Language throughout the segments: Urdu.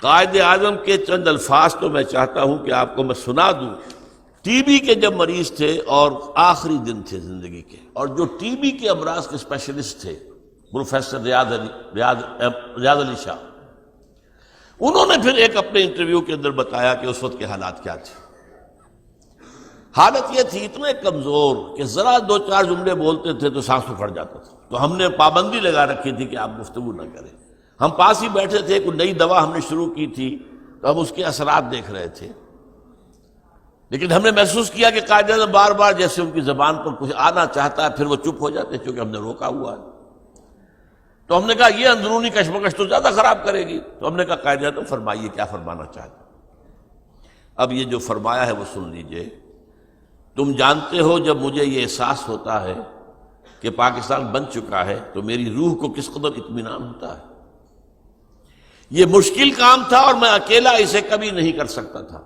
قائد اعظم کے چند الفاظ تو میں چاہتا ہوں کہ آپ کو میں سنا دوں۔ ٹی بی کے جب مریض تھے اور آخری دن تھے زندگی کے، اور جو ٹی بی کے امراض کے اسپیشلسٹ تھے پروفیسر ریاض علی شاہ، انہوں نے پھر ایک اپنے انٹرویو کے اندر بتایا کہ اس وقت کے حالات کیا تھے۔ حالت یہ تھی اتنے کمزور کہ ذرا دو چار جملے بولتے تھے تو سانس پھٹ جاتا تھا، تو ہم نے پابندی لگا رکھی تھی کہ آپ گفتگو نہ کریں۔ ہم پاس ہی بیٹھے تھے، کوئی نئی دوا ہم نے شروع کی تھی تو ہم اس کے اثرات دیکھ رہے تھے، لیکن ہم نے محسوس کیا کہ قائد اعظم بار بار جیسے ان کی زبان پر کچھ آنا چاہتا ہے پھر وہ چپ ہو جاتے چونکہ ہم نے روکا ہوا ہے۔ تو ہم نے کہا یہ اندرونی کشمکش تو زیادہ خراب کرے گی، تو ہم نے کہا قائد اعظم فرمائیے کیا فرمانا چاہتے ہیں۔ اب یہ جو فرمایا ہے وہ سن لیجئے۔ تم جانتے ہو جب مجھے یہ احساس ہوتا ہے کہ پاکستان بن چکا ہے تو میری روح کو کس قدر اطمینان ہوتا ہے۔ یہ مشکل کام تھا اور میں اکیلا اسے کبھی نہیں کر سکتا تھا۔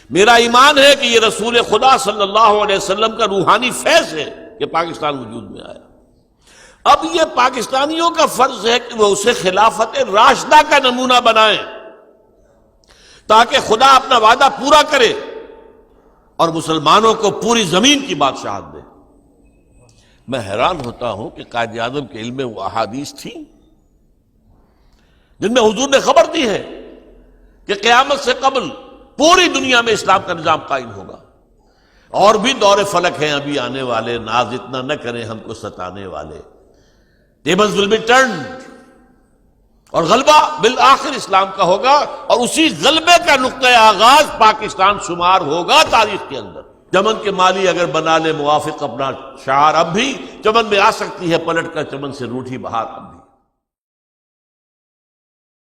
میرا ایمان ہے کہ یہ رسول خدا صلی اللہ علیہ وسلم کا روحانی فیض ہے کہ پاکستان وجود میں آیا۔ اب یہ پاکستانیوں کا فرض ہے کہ وہ اسے خلافت راشدہ کا نمونہ بنائیں تاکہ خدا اپنا وعدہ پورا کرے اور مسلمانوں کو پوری زمین کی بادشاہت دے۔ میں حیران ہوتا ہوں کہ قائد اعظم کے علم میں وہ احادیث تھیں جن میں حضور نے خبر دی ہے کہ قیامت سے قبل پوری دنیا میں اسلام کا نظام قائم ہوگا، اور بھی دور فلک ہیں ابھی آنے والے، ناز اتنا نہ کریں ہم کو ستانے والے۔ tables will be turned، اور غلبہ بالآخر اسلام کا ہوگا، اور اسی غلبے کا نقطۂ آغاز پاکستان شمار ہوگا تاریخ کے اندر۔ چمن کے مالی اگر بنا لے موافق اپنا شعار، اب بھی چمن میں آ سکتی ہے پلٹ کر چمن سے روٹھی بہار اب بھی۔